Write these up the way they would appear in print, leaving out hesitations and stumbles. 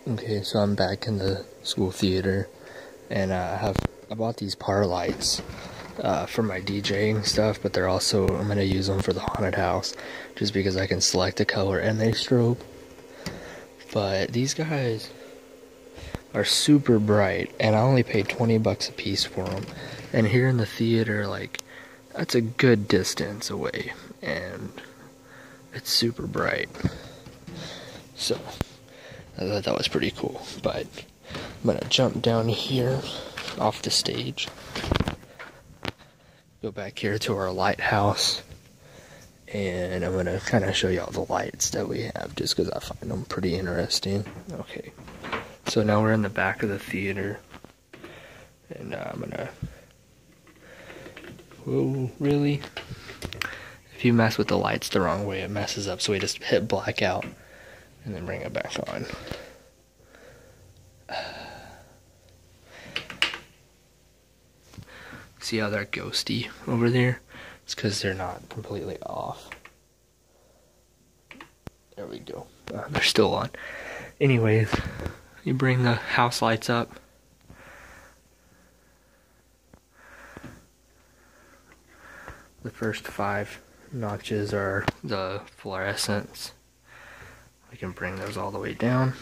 Okay, so I'm back in the school theater, and I bought these par lights for my DJing stuff, but I'm gonna use them for the haunted house, just because I can select a color and they strobe. But these guys are super bright, and I only paid 20 bucks a piece for them. And here in the theater, like, that's a good distance away, and it's super bright. So I thought that was pretty cool, but I'm gonna jump down here off the stage, go back here to our lighthouse, and I'm gonna kind of show you all the lights that we have, just because I find them pretty interesting. Okay, so now we're in the back of the theater, and I'm gonna, whoa, really? If you mess with the lights the wrong way, it messes up, so we just hit blackout and then bring it back on. See how they're ghosty over there? It's because they're not completely off. There we go. They're still on. Anyways, you bring the house lights up. The first 5 notches are the fluorescents. We can bring those all the way down,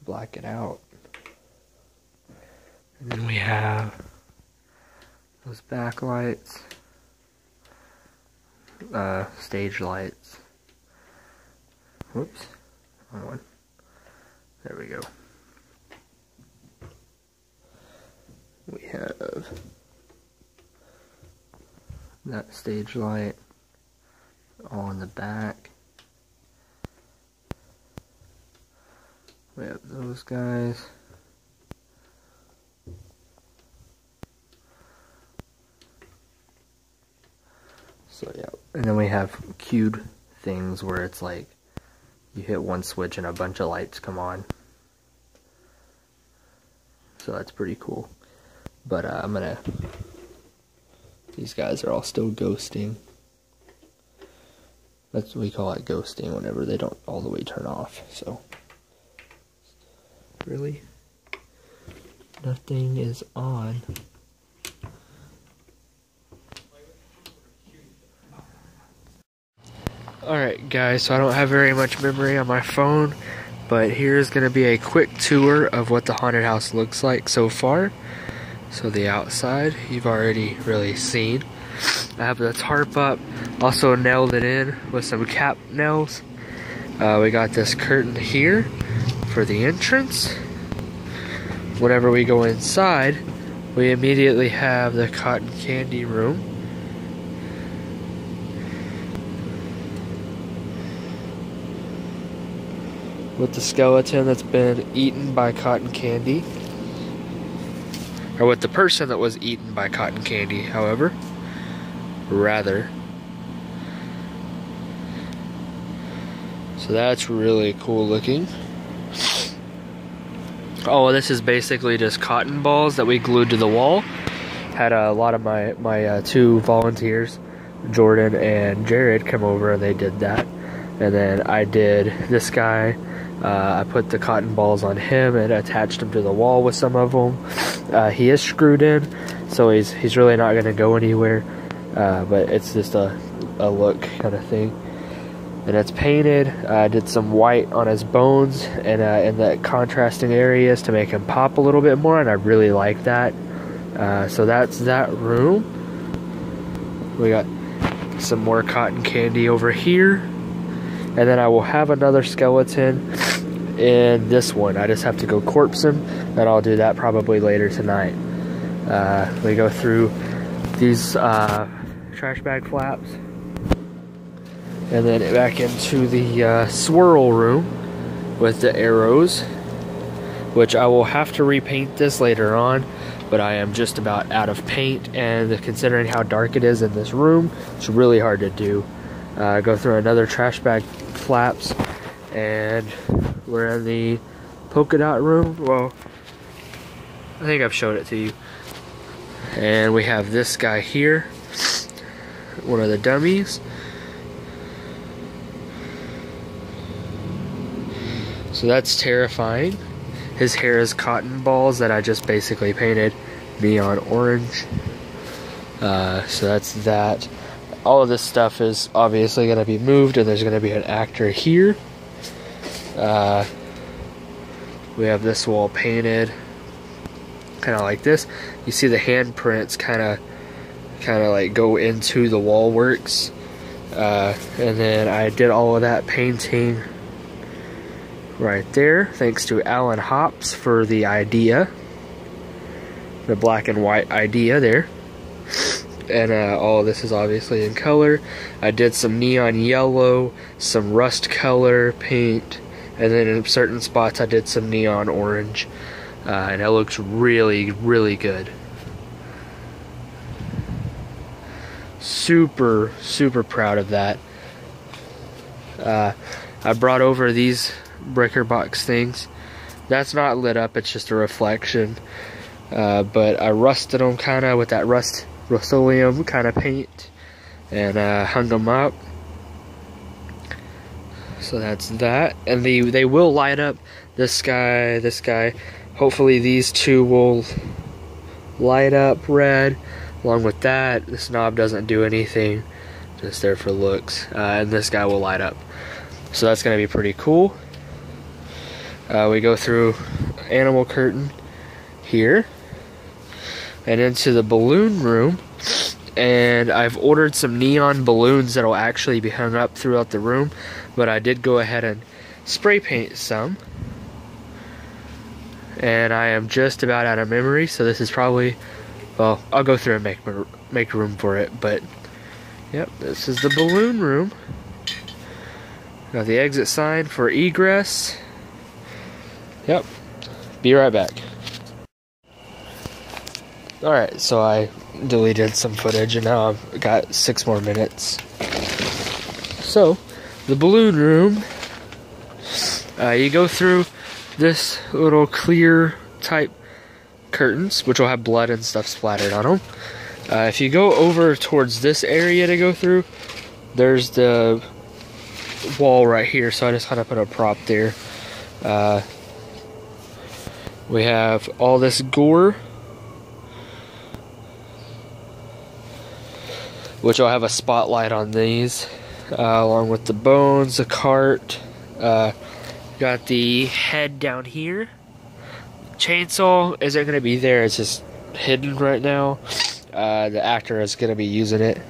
black it out, and then we have those backlights, stage lights. Whoops, wrong one. There we go. We have that stage light all in the back. We have those guys. So yeah, and then we have cued things where it's like you hit one switch and a bunch of lights come on. So that's pretty cool. But these guys are all still ghosting. That's what we call it, ghosting, whenever they don't all the way turn off. So really, nothing is on. Alright guys, so I don't have very much memory on my phone, but here's going to be a quick tour of what the haunted house looks like so far. So the outside, you've already really seen. I have the tarp up, also nailed it in with some cap nails. We got this curtain here for the entrance. Whenever we go inside, we immediately have the cotton candy room. With the skeleton that's been eaten by cotton candy. Or with the person that was eaten by cotton candy, however. Rather. So that's really cool looking. Oh, this is basically just cotton balls that we glued to the wall. Had a lot of my 2 volunteers, Jordan and Jared, come over and they did that. And then I did this guy. I put the cotton balls on him and attached him to the wall with some of them. He is screwed in, so he's really not going to go anywhere. But it's just a look kind of thing. And it's painted. I did some white on his bones and in the contrasting areas to make him pop a little bit more, and I really like that. So that's that room. We got some more cotton candy over here, and then I will have another skeleton in this one. I just have to go corpse him, and I'll do that probably later tonight. We go through these trash bag flaps, and then back into the swirl room with the arrows, which I will have to repaint this later on, but I am just about out of paint, and considering how dark it is in this room, it's really hard to do. Go through another trash bag flaps, and we're in the polka dot room. Well, I think I've showed it to you. And we have this guy here, one of the dummies. So that's terrifying. His hair is cotton balls that I just basically painted neon orange. So that's that. All of this stuff is obviously going to be moved, and there's going to be an actor here. We have this wall painted kind of like this. You see the handprints kind of like go into the wall works. And then I did all of that painting right there, thanks to Alan Hops for the idea, the black and white idea there. And all of this is obviously in color. I did some neon yellow, some rust color paint, and then in certain spots I did some neon orange, and it looks really, really good. Super, super proud of that. I brought over these breaker box things. That's not lit up, it's just a reflection. But I rusted them kind of with that Rust-Oleum kind of paint, and hung them up. So that's that. And they will light up. This guy. Hopefully these two will light up red. Along with that, this knob doesn't do anything, just there for looks. And this guy will light up. So that's going to be pretty cool. We go through animal curtain here and into the balloon room, and I've ordered some neon balloons that will actually be hung up throughout the room, but I did go ahead and spray paint some, and I am just about out of memory, so this is probably, well, I'll go through and make room for it. But yep, this is the balloon room. Got the exit sign for egress. Yep, be right back. Alright, so I deleted some footage and now I've got 6 more minutes. So, the balloon room, you go through this little clear type curtains, which will have blood and stuff splattered on them. If you go over towards this area to go through, there's the wall right here, so I just kind of put a prop there. We have all this gore, which will have a spotlight on these, along with the bones, the cart. Got the head down here. Chainsaw isn't going to be there, it's just hidden right now. The actor is going to be using it.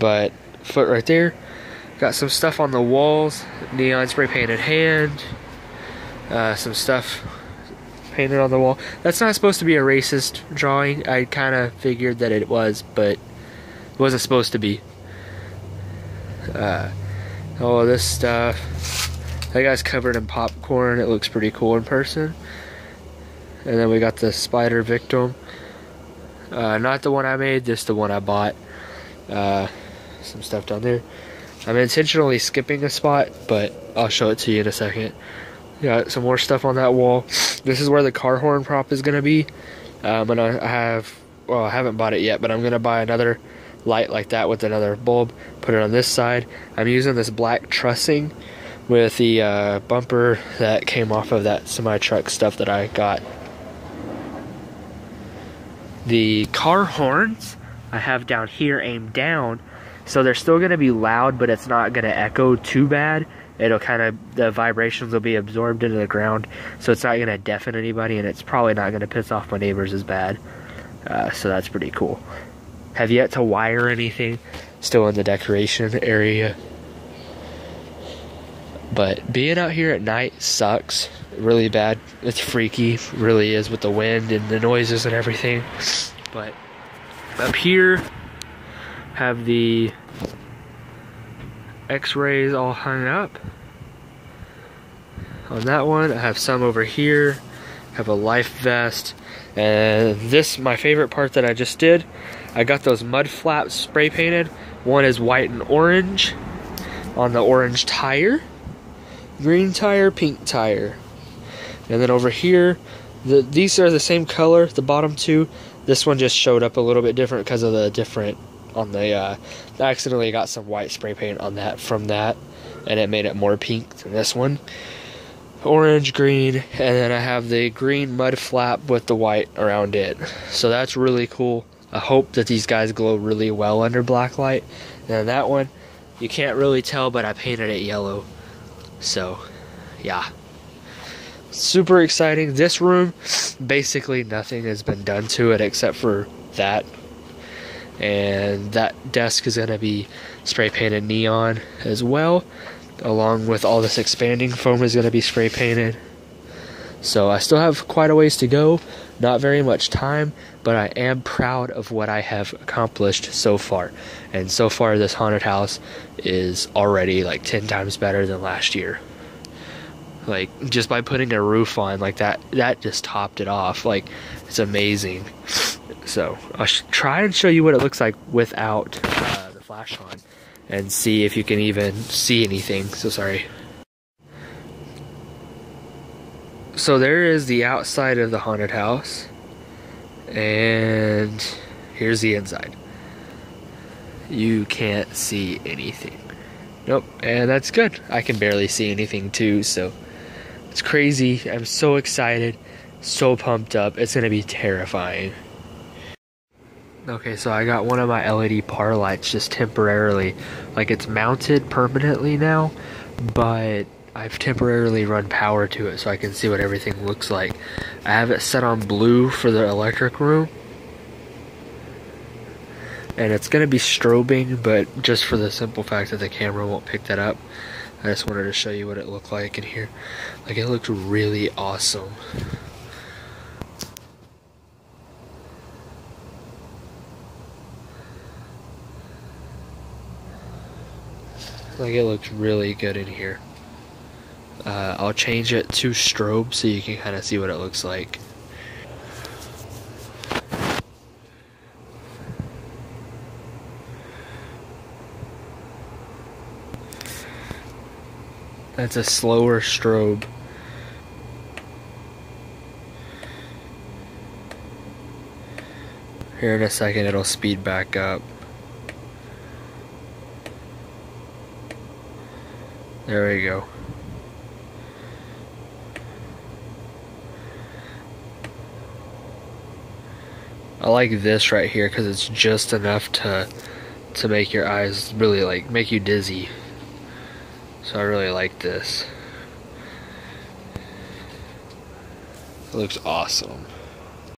But foot right there. Got some stuff on the walls, neon spray painted hand, some stuff painted on the wall. That's not supposed to be a racist drawing. I kind of figured that it was, but it wasn't supposed to be. All of this stuff. That guy's covered in popcorn. It looks pretty cool in person. And then we got the spider victim. Not the one I made, just the one I bought. Some stuff down there. I'm intentionally skipping a spot, but I'll show it to you in a second. Got some more stuff on that wall. This is where the car horn prop is going to be. And I haven't bought it yet, but I'm going to buy another light like that with another bulb. Put it on this side. I'm using this black trussing with the bumper that came off of that semi-truck stuff that I got. The car horns I have down here aimed down, so they're still going to be loud, but it's not going to echo too bad. It'll kind of, the vibrations will be absorbed into the ground, so it's not going to deafen anybody, and it's probably not going to piss off my neighbors as bad. So that's pretty cool. Have yet to wire anything, still in the decoration area. But being out here at night sucks really bad. It's freaky, really is, with the wind and the noises and everything. But up here, have the X-rays all hung up. On that one, I have some over here. Have a life vest. And this, my favorite part that I just did, I got those mud flaps spray painted. One is white and orange on the orange tire. Green tire, pink tire. And then over here, these are the same color, the bottom two. This one just showed up a little bit different because of the different on the, I accidentally got some white spray paint on that from that, and it made it more pink than this one. orange, green, and then I have the green mud flap with the white around it. So that's really cool. I hope that these guys glow really well under black light. And then that one, you can't really tell, but I painted it yellow. So, yeah. Super exciting. This room, basically nothing has been done to it except for that. And that desk is going to be spray painted neon as well, along with all this expanding foam is going to be spray painted. So I still have quite a ways to go, not very much time, but I am proud of what I have accomplished so far. And so far this haunted house is already like 10 times better than last year. Like, just by putting a roof on like that just topped it off. Like, it's amazing. So I'll try and show you what it looks like without the flash on, and see if you can even see anything. So sorry. So there is the outside of the haunted house, and here's the inside. You can't see anything. Nope, and that's good. I can barely see anything too, so it's crazy. I'm so excited, so pumped up. It's gonna be terrifying. Okay, so I got one of my LED par lights just temporarily. Like, it's mounted permanently now, but I've temporarily run power to it so I can see what everything looks like. I have it set on blue for the electric room. And it's going to be strobing, but just for the simple fact that the camera won't pick that up. I just wanted to show you what it looked like in here. Like, it looks really awesome. Like, it looks really good in here. I'll change it to strobe so you can kind of see what it looks like. That's a slower strobe. Here in a second it'll speed back up. There we go. I like this right here because it's just enough to make your eyes really, like, make you dizzy. So I really like this. It looks awesome.